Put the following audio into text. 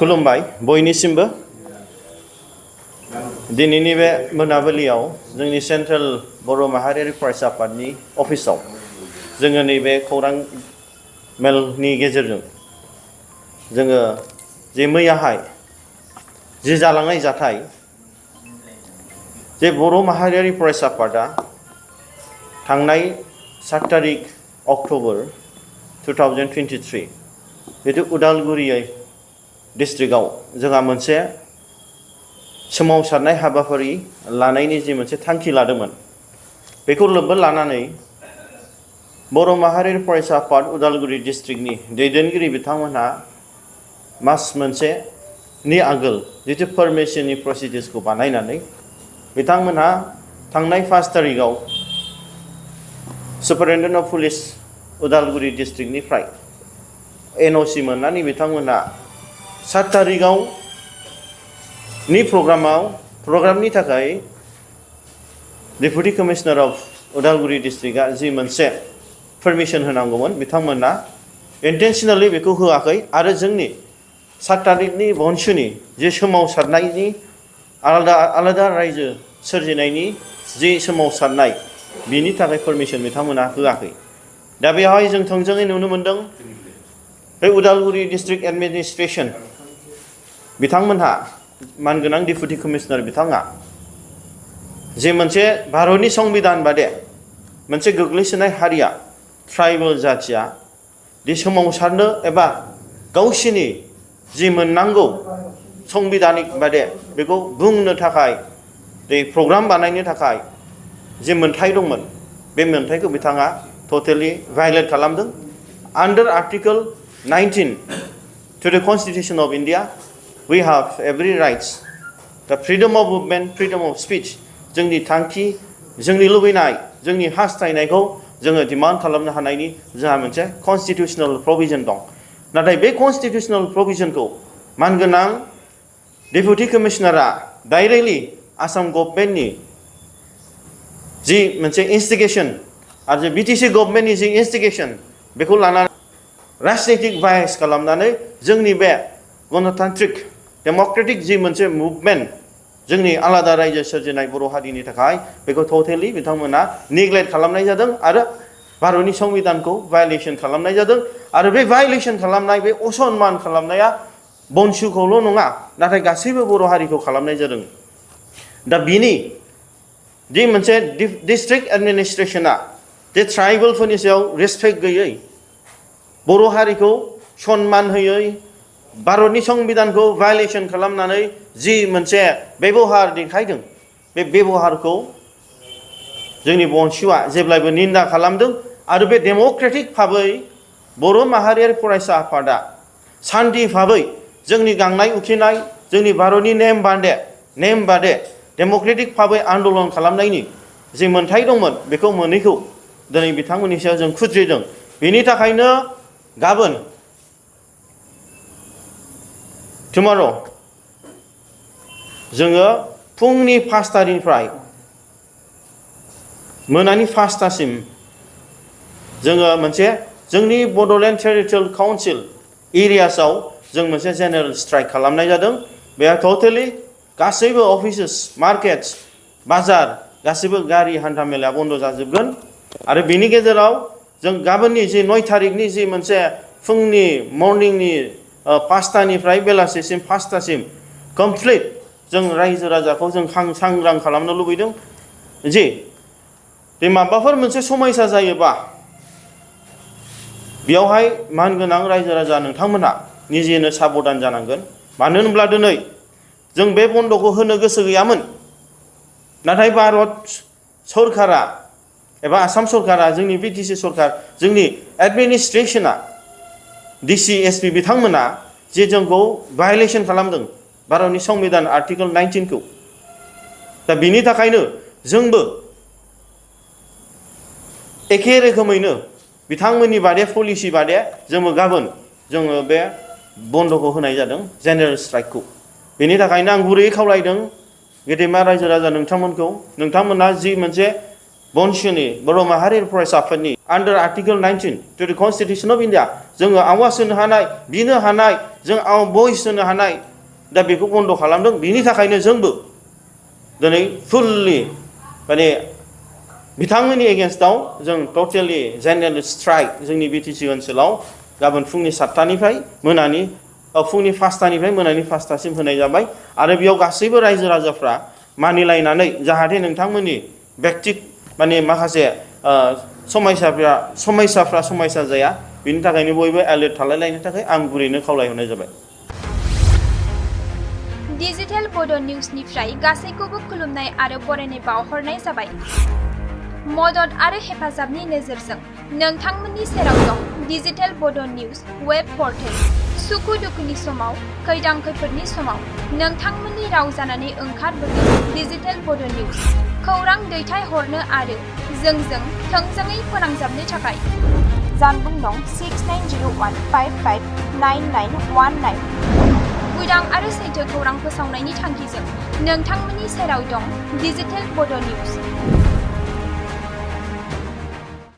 खुलुमबाय बयनिसिमबो दिनैनि बे मोनाबिलियाव जोंनि सेन्ट्रेल बर' माहारियारि फरायसा आफादनि अफिसाव जोङो नैबे खौरां मेलनि गेजेरजों जोङो जे मैयाहाय जे जालांनाय जाथाय जे बर' माहारियारि फरायसा आफादा थांनाय 7 तारिख अक्ट'बर 2023 बेथु उदालगुरि डिस्ट्रिक्टआव जोंहा मोनसे सोमावसारनाय हाबाफारि लानायनि जे मोनसे थांखि लादोंमोन बेखौ लोब्बा लानानै बर' माहारियारि फरायसा आफाद उदालगुरि डिस्ट्रिक्टनि दैदेनगिरि बिथांमोनहा मास मोनसेनि आगोल जितु पारमिशननि प्रसिडिउर्सखौ बानायनानै बिथांमोनहा थांनाय 5 तारिखआव सुपारिनटेन्डेन्ट अफ पुलिस उदालगुरि डिस्ट्रिक्टनिफ्राय एनअसि मोननानै बिथांमोनहा 7 तारिखआव नि प्रग्रामनि थाखाय डेपुटी कमिशनार अफ उदालगुरि डिस्ट्रिक्टआ जि मोनसे पारमिशन होनांगौमोन बिथांमोना इन्टेन्शनेलि बेखौ होआखै आरो जोंनि 7 तारिखनि बनसुनि जे सोमावसारनायनि आलादा रायजो सोरजिनायनि जि सोमावसारनाय बिनि थाखाय पारमिशन बिथांमोना होआखै दा बेवहाय जों थोंजोङै नुनो मोनदों बे उदालगुरि डिस्ट्रिक्ट एडमिनिस्ट्रेशन बिथांमोनहा मानगोनां डेपुटी कमिशनार बिथाङा जे मोनसे भारतनि संबिधान बादे मोनसे गोग्लैसोनाय हारिया ट्राइबेल जाथिया दि सोमावसारनो एबा गावसिनि जि मोननांगौ संबिधानिक बादे बेखौ बुंनो थाखाय दे प्रग्राम बानायनो थाखाय जे मोनथाय दंमोन बे मोनथायखौ बिथाङा टटेलि भायलेट खालामदों आन्डार article 19 to the Constitution of India we have every rights the freedom of movement freedom of speech जोंनि थांखि जोंनि लुबैनाय जोंनि हास्थायनायखौ जोङो डिमान्ड खालामनो हानायनि जोंहा मोनसे कन्स्टिटिउशनेल प्रोविजन दं नाथाय बे कन्स्टिटिउशनेल प्रोविजनखौ मानगोनां डेपुटी कमिशनारा डाइरेक्टलि आसाम गभर्नमेन्टनि जि मोनसे इन्स्टिगेशन आरो जे बिटिसि गभर्नमेन्टनि जि इन्स्टिगेशन बेखौ लानानै राजनीतिक बायस खालामनानै जोंनि बे गणतान्त्रिक डेम'क्रेटिक जि मोनसे मुभमेन्ट जोंनि आलादा रायजो सोरजिनाय बर' हारिनि थाखाय बेखौ टटेलि बिथांमोना नेग्लेक्ट खालामनाय जादों आरो भारतनि संबिधानखौ भायलेसन खालामनाय जादों आरो बे भायलेसन खालामनाय बे असनमान खालामनाया बनसुखौल' नङा नाथाय गासैबो बर' हारिखौ खालामनाय जादों दा बिनि जि मोनसे डिस्ट्रिक्ट एडमिनिस्ट्रेशना जे ट्राइबेलफोरनि सायाव रेसपेक्ट गैयै बर' हारिखौ सनमान होयै भारतनि संबिधानखौ भायलेसन खालामनानै जि मोनसे बेबहार देखायदों बे बेबहारखौ जोंनि बनसुआ जेब्लायबो निन्दा खालामदों आरो बे डेम'क्रेटिक भाबै बर' माहारियारि फरायसा आफादा सान्थि भाबै जोंनि गांनाय उखैनाय जोंनि भारतनि नेम बादे डेम'क्रेटिक भाबै आन्दलन खालामनायनि जि मोनथाय दंमोन बेखौ मोनैखौ दिनै बिथांमोननि सायाव जों खुद्रिदों बेनि थाखायनो गाबोन टुमार' जोङो फुंनि 5 तारिखनिफ्राय मोनानि 5 तासिम जोङो मोनसे जोंनि बड'लेण्ड टेरिटरियेल काउन्सिल एरियासआव जों मोनसे जेनेरेल स्ट्राइक खालामनाय जादों बेहा टटेलि गासैबो अफिसेस मार्केट्स बाजार गासैबो गारि हान्था मेलाया बन्द जाजोबगोन आरो बेनि गेजेराव जों गाबोननि जि 9 तारिखनि जि मोनसे फुंनि मर्निंनि 5 तानिफ्राय बेलासिसिम 5 तासिम कमप्लिट जों रायजो राजाखौ जों सांग्रां खालामनो लुबैदों जे माबाफोर मोनसे समस्या जायोबा बेयावहाय मानगोनां रायजो राजा नोंथांमोनहा निजेनो साबधान जानांगोन मानो होनब्ला दिनै जों बे बन्द'खौ होनो गोसो गैयामोन नाथाय भारत सरकारा एबा आसाम सरकारा जोंनि बिटिसि सरकार जोंनि एडमिनिस्ट्रेशना डिसि एसपि बिथांमोना जे जोंखौ भायलेसन खालामदों भारतनि संबिधान आर्टिकल 19 खौ दा बिनि थाखायनो जोंबो एखे रोखोमैनो बिथांमोननि बादे पलिसि बादे जोङो गाबोन जोङो बे बन्द'खौ होनाय जादों जेनेरेल स्ट्राइकखौ बेनि थाखायनो आं गुरैयै खावलायदों गेदेमा रायजो राजा नोंथांमोनखौ नोंथांमोना जि मोनसे बनसुनि बर' माहारियारि फरायसाफोरनि आन्डार आर्टिकल 19 टु द कनस्टिटिउसन अफ इन्डिया जोङो आवाज होनो हानाय बिनो हानाय जों भइस होनो हानाय दा बेखौ बन्द खालामदों बिनि थाखायनो जोंबो दिनै फुल्लि माने बिथांमोननि एगेन्स्टआव जों टटेलि जेनेरेल स्ट्राइक जोंनि बिटिसि ओनसोलाव गाबोन फुंनि 7टानिफ्राय मोनानि फुंनि 5टानिफ्राय मोनानि 5टासिम होनाय जाबाय आरो बेयाव गासैबो रायजो राजाफ्रा मानिलायनानै जाहाथे नोंथांमोननि व्यक्तिक माने माखासे समयसा जाया बिनि थाखायनो बयबो एलार्ट थालायलायनो थाखाय आं गुरैनो खावलायहरनाय जाबाय। डिजिटेल बड' निउसनिफ्राय गासैखौबो खुलुमनाय आरो बरायनाय बावहरनाय जाबाय। मदद आरो हेफाजाबनि नोजोरजों नोंथांमोननि सेराव दं डिजिटेल बड' निउस वेब पर्टेल। सुखु दुखुनि समाव खैदां खैफोदनि समाव नोंथांमोननि राव जानानै ओंखारबोदों डिजिटेल बड' निउस। खौरां दैथायहरनो आरो जोंजों थोंजोङै फोनांजाबनो थाखाय जानबुं नं 6901559919। उदां आरो सैथो खौरां फोसावनायनि थांखिजों नोंथांमोननि सेराव दं डिजिटेल बड' निउस।